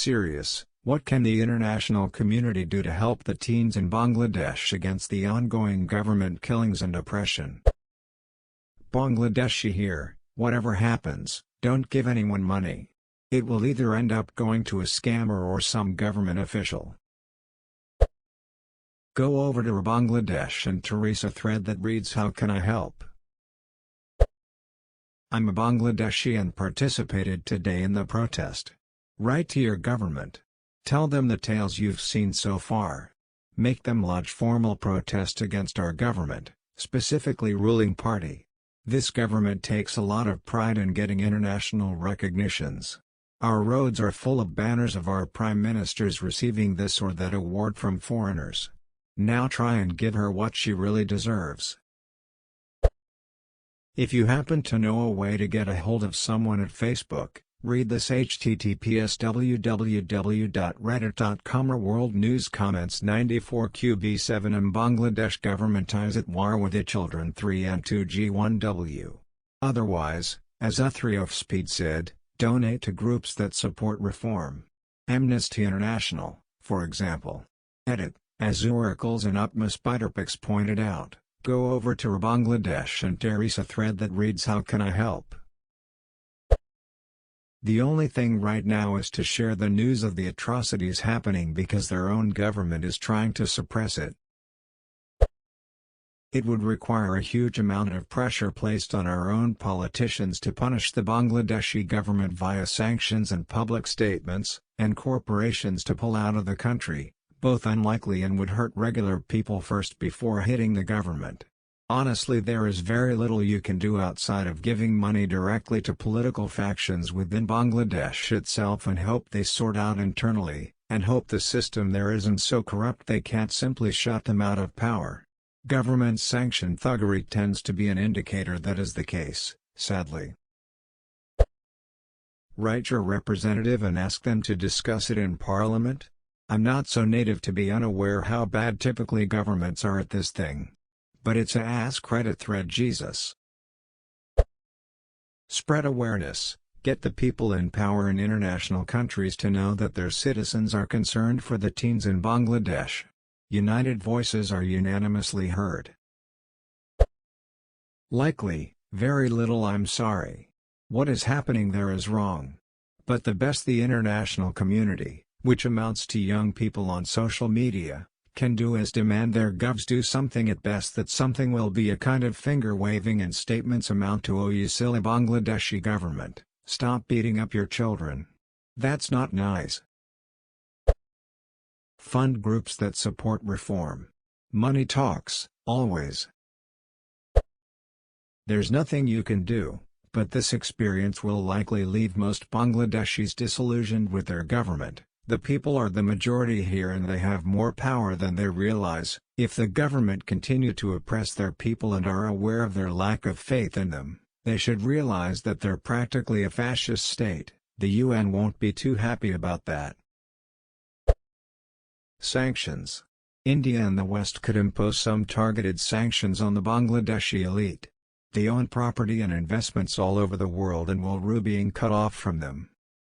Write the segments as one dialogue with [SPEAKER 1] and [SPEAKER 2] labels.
[SPEAKER 1] Serious, what can the international community do to help the teens in Bangladesh against the ongoing government killings and oppression? Bangladeshi here, whatever happens, don't give anyone money. It will either end up going to a scammer or some government official. Go over to Bangladesh and Teresa thread that reads, "How can I help? I'm a Bangladeshi and participated today in the protest." Write to your government. Tell them the tales you've seen so far. Make them lodge formal protest against our government, specifically ruling party. This government takes a lot of pride in getting international recognitions. Our roads are full of banners of our prime ministers receiving this or that award from foreigners. Now try and give her what she really deserves. If you happen to know a way to get a hold of someone at Facebook, read this: https://www.reddit.com or World News Comments 94QB7 Bangladesh government is at war with the children 3 and 2G1W. Otherwise, as Uthri of Speed said, donate to groups that support reform. Amnesty International, for example. Edit, as Oracles and Upma Spiderpix pointed out, go over to Bangladesh and Teresa thread that reads, "How can I help?" The only thing right now is to share the news of the atrocities happening because their own government is trying to suppress it. It would require a huge amount of pressure placed on our own politicians to punish the Bangladeshi government via sanctions and public statements, and corporations to pull out of the country, both unlikely and would hurt regular people first before hitting the government. Honestly, there is very little you can do outside of giving money directly to political factions within Bangladesh itself and hope they sort out internally, and hope the system there isn't so corrupt they can't simply shut them out of power. Government-sanctioned thuggery tends to be an indicator that is the case, sadly. Write your representative and ask them to discuss it in Parliament. I'm not so native to be unaware how bad typically governments are at this thing. But it's a AskReddit thread, Jesus. Spread awareness, get the people in power in international countries to know that their citizens are concerned for the teens in Bangladesh. United voices are unanimously heard. Likely, very little I'm sorry. What is happening there is wrong. But the best the international community, which amounts to young people on social media, can do is demand their govs do something. At best that something will be a kind of finger-waving and statements amount to, "Oh you silly Bangladeshi government, stop beating up your children. That's not nice." Fund groups that support reform. Money talks, always. There's nothing you can do, but this experience will likely leave most Bangladeshis disillusioned with their government. The people are the majority here and they have more power than they realize. If the government continue to oppress their people and are aware of their lack of faith in them, they should realize that they're practically a fascist state. The UN won't be too happy about that. Sanctions. India and the West could impose some targeted sanctions on the Bangladeshi elite. They own property and investments all over the world and will being cut off from them.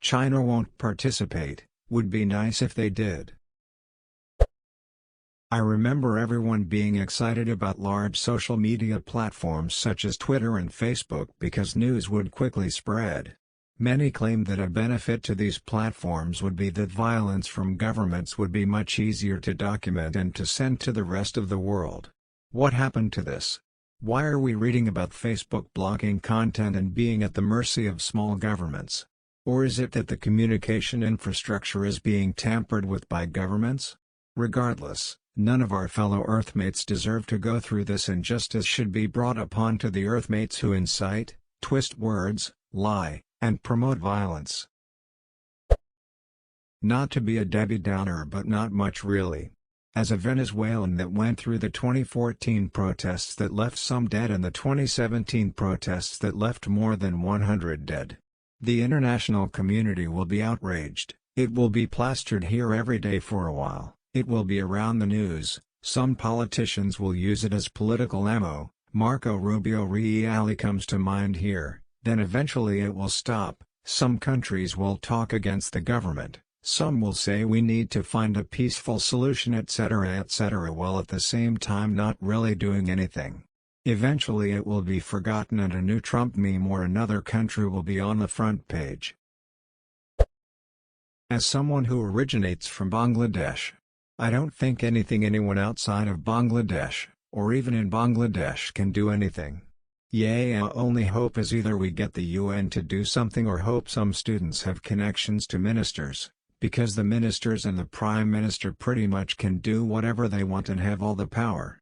[SPEAKER 1] China won't participate. Would be nice if they did. I remember everyone being excited about large social media platforms such as Twitter and Facebook because news would quickly spread. Many claimed that a benefit to these platforms would be that violence from governments would be much easier to document and to send to the rest of the world. What happened to this? Why are we reading about Facebook blocking content and being at the mercy of small governments? Or is it that the communication infrastructure is being tampered with by governments? Regardless, none of our fellow Earthmates deserve to go through this, and justice should be brought upon to the Earthmates who incite, twist words, lie, and promote violence. Not to be a Debbie Downer, but not much really. As a Venezuelan that went through the 2014 protests that left some dead and the 2017 protests that left more than 100 dead, the international community will be outraged. It will be plastered here every day for a while. It will be around the news. Some politicians will use it as political ammo. Marco Rubio really comes to mind here. Then eventually it will stop. Some countries will talk against the government. Some will say we need to find a peaceful solution etc., while at the same time not really doing anything. Eventually it will be forgotten and a new Trump meme or another country will be on the front page. As someone who originates from Bangladesh, I don't think anyone outside of Bangladesh, or even in Bangladesh can do anything. Our only hope is either we get the UN to do something or hope some students have connections to ministers, because the ministers and the Prime Minister pretty much can do whatever they want and have all the power.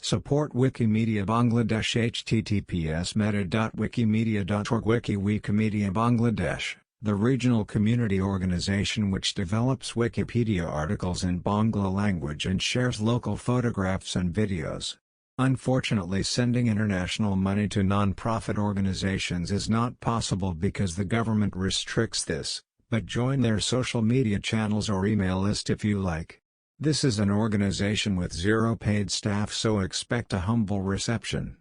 [SPEAKER 1] Support Wikimedia Bangladesh https://meta.wikimedia.org Wikimedia Bangladesh, the regional community organization which develops Wikipedia articles in Bangla language and shares local photographs and videos. Unfortunately, sending international money to non-profit organizations is not possible because the government restricts this, but join their social media channels or email list if you like. This is an organization with 0 paid staff, so expect a humble reception.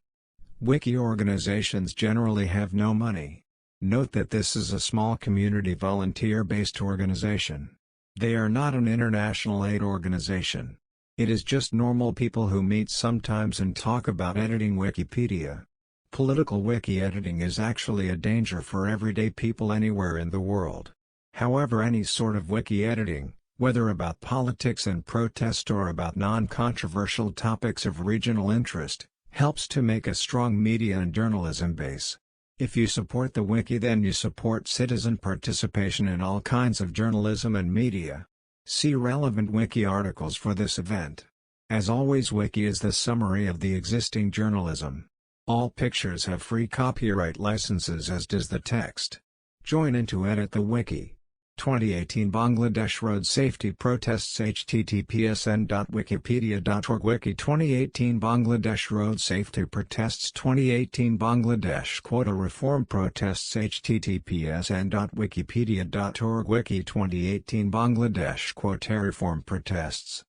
[SPEAKER 1] Wiki organizations generally have no money. Note that this is a small community volunteer-based organization. They are not an international aid organization. It is just normal people who meet sometimes and talk about editing Wikipedia. Political wiki editing is actually a danger for everyday people anywhere in the world. However, any sort of wiki editing, whether about politics and protest or about non-controversial topics of regional interest, helps to make a strong media and journalism base. If you support the wiki, then you support citizen participation in all kinds of journalism and media. See relevant wiki articles for this event. As always, wiki is the summary of the existing journalism. All pictures have free copyright licenses, as does the text. Join in to edit the wiki. 2018 Bangladesh Road Safety Protests https://n.wikipedia.org Wiki 2018 Bangladesh Road Safety Protests 2018 Bangladesh Quota Reform Protests https://n.wikipedia.org Wiki 2018 Bangladesh Quota Reform Protests.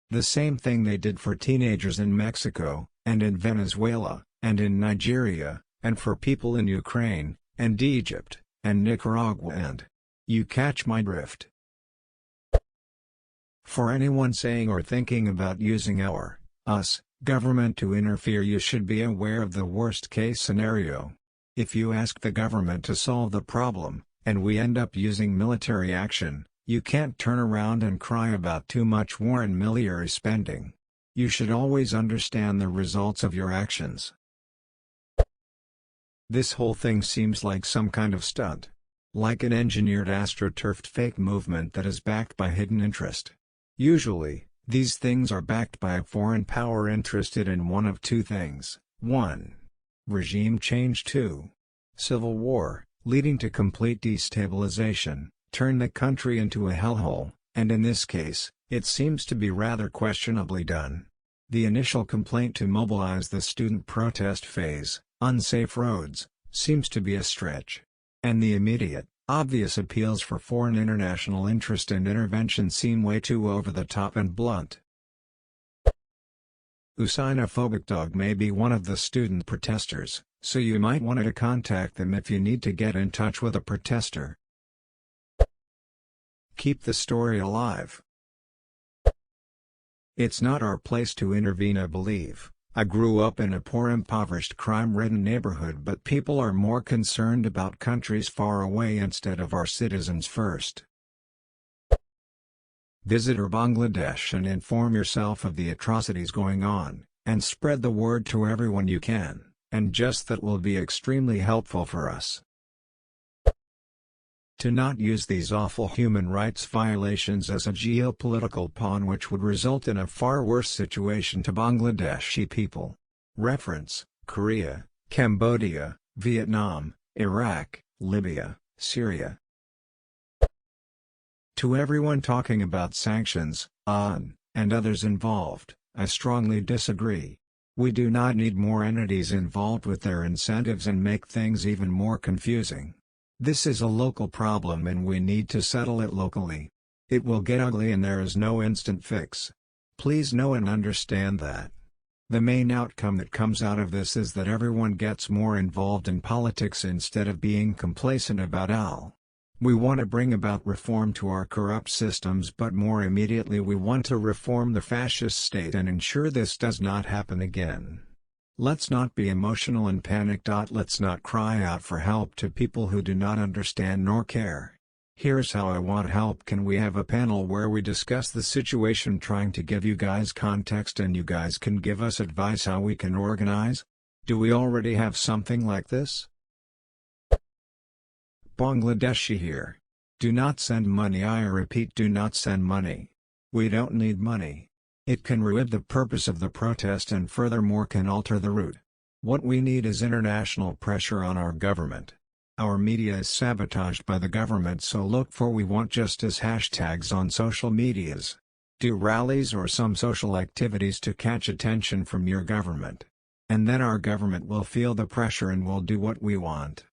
[SPEAKER 1] The same thing they did for teenagers in Mexico, and in Venezuela, and in Nigeria, and for people in Ukraine, and Egypt, and Nicaragua, and you catch my drift. For anyone saying or thinking about using us, government to interfere, you should be aware of the worst case scenario. If you ask the government to solve the problem, and we end up using military action, you can't turn around and cry about too much war and military spending. You should always understand the results of your actions. This whole thing seems like some kind of stunt. Like an engineered astroturfed fake movement that is backed by hidden interest. Usually, these things are backed by a foreign power interested in one of two things: 1. Regime change, 2. Civil war, leading to complete destabilization, turn the country into a hellhole, and in this case, it seems to be rather questionably done. The initial complaint to mobilize the student protest phase, unsafe roads, seems to be a stretch. And the immediate, obvious appeals for foreign international interest and intervention seem way too over the top and blunt. Usinophobic dog may be one of the student protesters, so you might want to contact them if you need to get in touch with a protester. Keep the story alive. It's not our place to intervene, I believe. I grew up in a poor, impoverished, crime-ridden neighborhood, but people are more concerned about countries far away instead of our citizens first. Visit Bangladesh and inform yourself of the atrocities going on, and spread the word to everyone you can, and just that will be extremely helpful for us. To not use these awful human rights violations as a geopolitical pawn which would result in a far worse situation to Bangladeshi people. Reference: Korea, Cambodia, Vietnam, Iraq, Libya, Syria. To everyone talking about sanctions, and others involved, I strongly disagree. We do not need more entities involved with their incentives and make things even more confusing. This is a local problem and we need to settle it locally. It will get ugly and there is no instant fix. Please know and understand that. The main outcome that comes out of this is that everyone gets more involved in politics instead of being complacent about all. We want to bring about reform to our corrupt systems, but more immediately we want to reform the fascist state and ensure this does not happen again. Let's not be emotional and panicked. Let's not cry out for help to people who do not understand nor care. Here's how I want help. Can we have a panel where we discuss the situation, trying to give you guys context and you guys can give us advice how we can organize? Do we already have something like this? Bangladeshi here. Do not send money. I repeat, do not send money. We don't need money. It can ruin the purpose of the protest and furthermore can alter the route. What we need is international pressure on our government. Our media is sabotaged by the government, so look for "we want justice" hashtags on social medias. Do rallies or some social activities to catch attention from your government. And then our government will feel the pressure and will do what we want.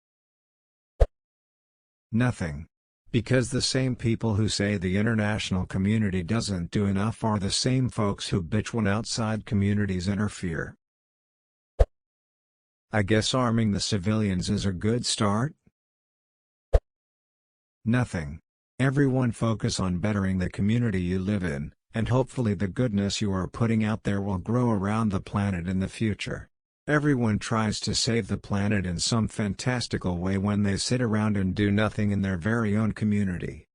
[SPEAKER 1] Nothing. Because the same people who say the international community doesn't do enough are the same folks who bitch when outside communities interfere. I guess arming the civilians is a good start? Nothing. Everyone focus on bettering the community you live in, and hopefully the goodness you are putting out there will grow around the planet in the future. Everyone tries to save the planet in some fantastical way when they sit around and do nothing in their very own community.